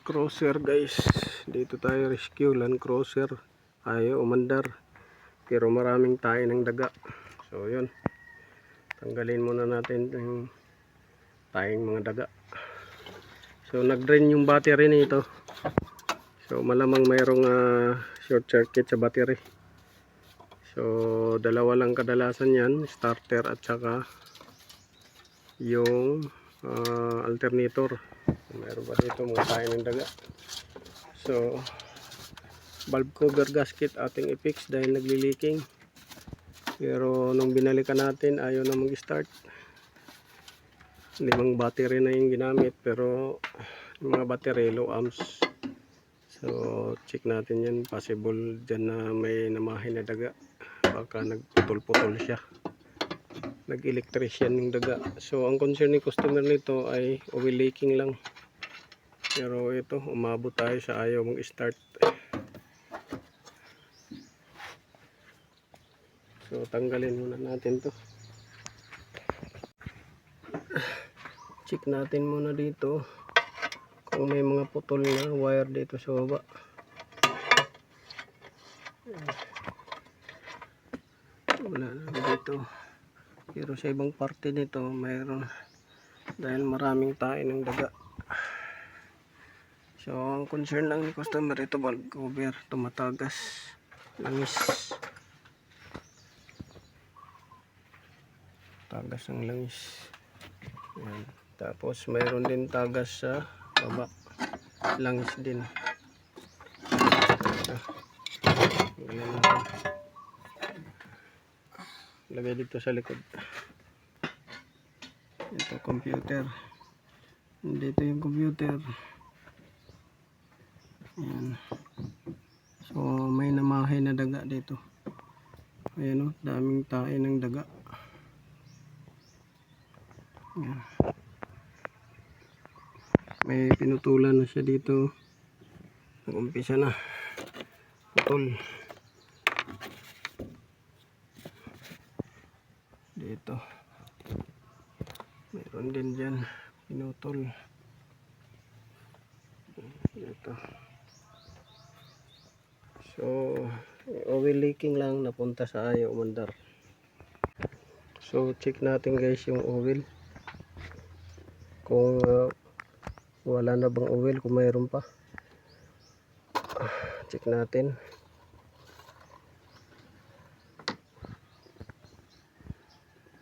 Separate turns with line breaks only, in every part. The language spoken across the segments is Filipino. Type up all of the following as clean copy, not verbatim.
Cruiser guys, dito tayo rescue Land Cruiser, ayaw umandar pero maraming tayo ng daga. So yun, tanggalin muna natin yung tayong mga daga. So nag-drain yung battery nito, so malamang mayroong short circuit sa battery. So dalawa lang kadalasan yan, starter at saka yung alternator. Mayroon pa dito mga tayo ng daga. So valve cover gasket ating i-fix dahil nagli-leaking, pero nung binalikan natin ayaw na mag-start. 5 battery na yung ginamit, pero yung mga battery low amps. So check natin yan, possible dyan na may namahin na daga, baka nagputol-putol siya, nag-electrician yung daga. So ang concern ni customer nito ay oil leaking lang, pero ito umabot tayo sa ayaw mag-start. So tanggalin muna natin to. Check natin muna dito kung may mga putol na wire dito sa baba. Wala na dito, pero sa ibang parte nito mayroon, dahil maraming tae ng daga. So ang concern lang ni customer, ito valve cover tumatagas, langis, tagas ng langis. Yan. Tapos mayroon din tagas sa baba, langis din. Lagay dito sa likod. Ito computer, dito yung computer. Ayan. So may namahay na daga dito. Ayan o, daming tae ng daga. Ayan. May pinutulan na siya dito, nag-umpisa na putol dito, mayroon din dyan pinutol dito. So oil leaking lang, napunta sa ayaw umandar. So check natin guys yung oil, kung wala na bang oil, kung mayroon pa. Check natin.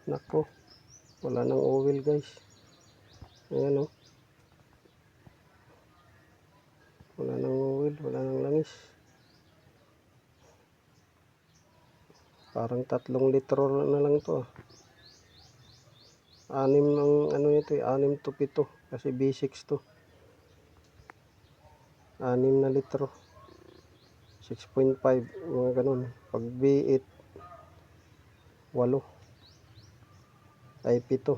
Nako, wala nang oil guys. Ayan o, wala nang oil, wala nang langis. Parang 3 litro na lang to. 6 ang ano ito, 6 to 7 kasi B6 to. 6 na litro, 6.5 mga ganun. Pag B8 8 ay 7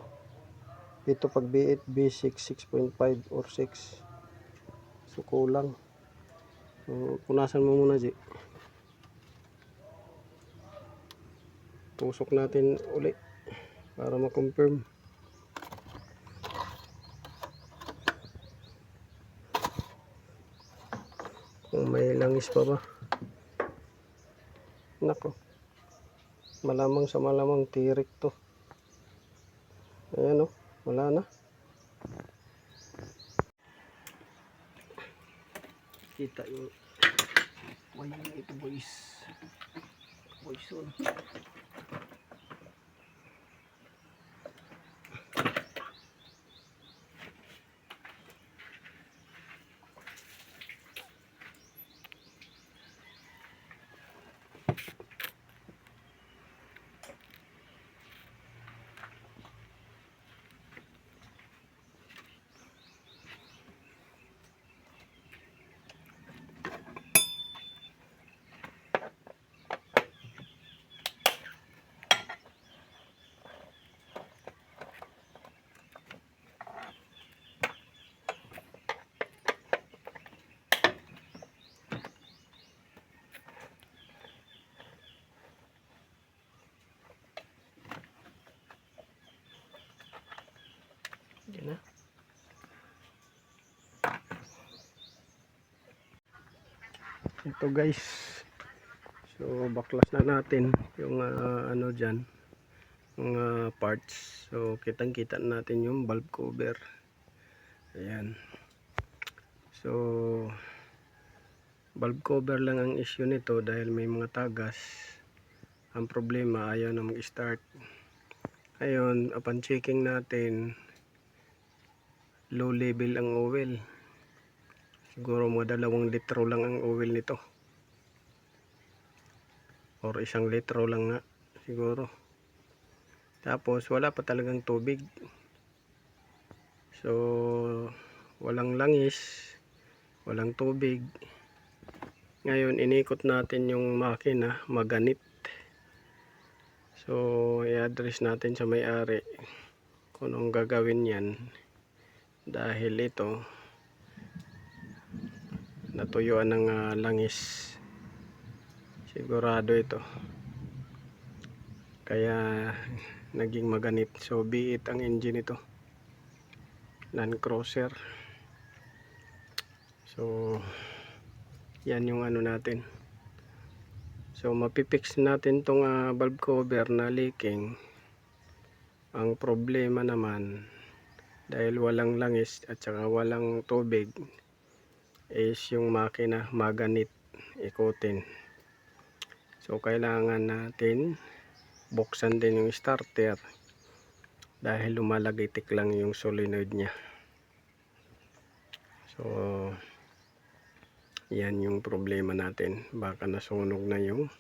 pag B8, B6 6.5 or 6. So kulang. So punasan mo muna G, tusok natin uli para ma-confirm. Kung may langis pa ba. Nako, malamang sa malamang tirik to. Ayan o, wala na. Kita yung wire ito boys. Poison. ito guys. So baklas na natin yung ano dyan, mga parts. So kitang kita natin yung valve cover. Ayan. So valve cover lang ang issue nito dahil may mga tagas. Ang problema, ayaw na mag-start. Ayun, upon checking natin, low level ang oil. Siguro mga 2 litro lang ang oil nito, or 1 litro lang nga siguro. Tapos wala pa talagang tubig. So walang langis, walang tubig. Ngayon inikot natin yung makina, maganit. So i-address natin sa may-ari kung anong gagawin yan, dahil ito natuyuan ng langis sigurado ito, kaya naging maganit. So biit ang engine ito, Land Cruiser. So yan yung ano natin. So mapipix natin tong valve cover na leaking. Ang problema naman, dahil walang langis at saka walang tubig, is yung makina maganit, ikutin. So kailangan natin buksan din yung starter dahil lumalagitik lang yung solenoid nya. So yan yung problema natin, baka nasunog na yung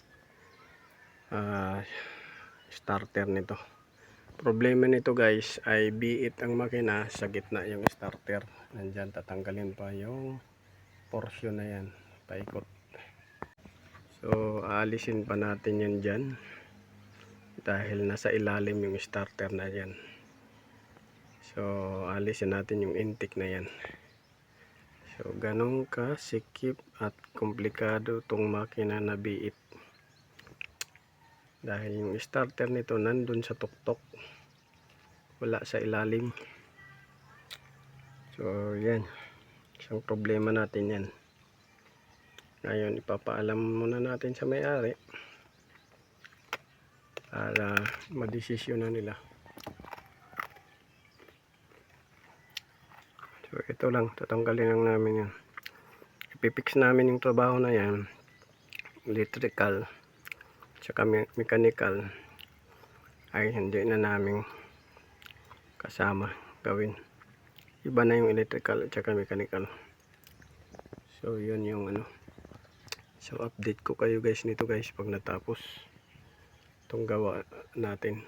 starter nito. Problema nito guys ay biit ang makina, sa gitna yung starter. Nandyan, tatanggalin pa yung portion na yan, paikot. So aalisin pa natin yan dyan dahil nasa ilalim yung starter na yan. So aalisin natin yung intake na yan. So ganun ka sikip at komplikado tong makina na biit, dahil yung starter nito nandun sa tuktok, wala sa ilalim. So yan, isang problema natin yan. Ngayon ipapaalam muna natin sa may-ari para madesisyon na nila. So ito lang, tatanggalin lang namin yan. Ipipix namin yung trabaho na yan, electrical tsaka mechanical ay hindi na namin kasama gawin. Iba na yung electrical at saka mechanical. So yun yung ano. So update ko kayo guys nito guys pag natapos itong gawa natin.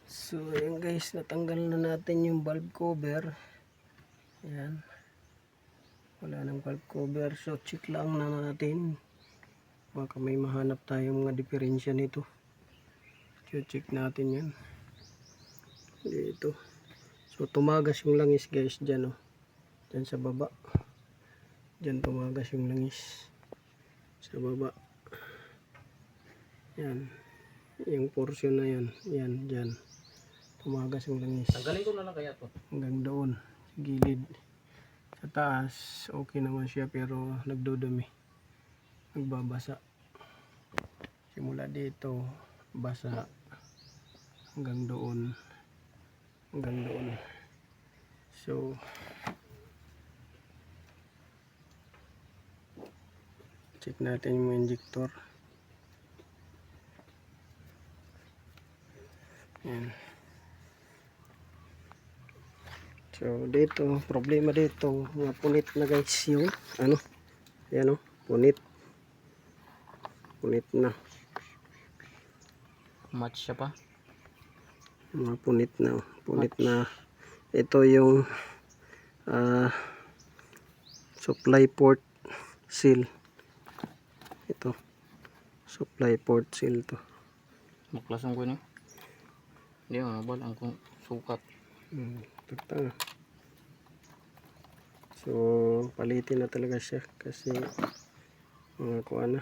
So ayan guys, natanggal na natin yung valve cover. Ayan, wala nang valve cover. So check lang na natin, baka may mahanap tayong mga diferensya nito. So check natin yan dito. So tumagas yung langis guys dyan, oh. Dyan sa baba, dyan tumagas yung langis sa baba. Yan, yung portion na yan, yan dyan tumagas yung langis.
Tanggalin ko na lang kaya to.
Hanggang doon sa gilid. Sa taas okay naman siya, pero nagdudumi, nagbabasa. Simula dito basa hanggang doon, hanggang doon. So check natin yung injector. Yan. So dito, problema dito, mga punit na guys yung ano, yan, oh, punit na,
Match siya pa.
mga punit na, na. Ito yung supply port seal. Ito supply port seal to.
Maklasan ko ni. Hindi mabal ang kung sukat.
Tagtanga. So palitin na talaga siya kasi mga kuha na.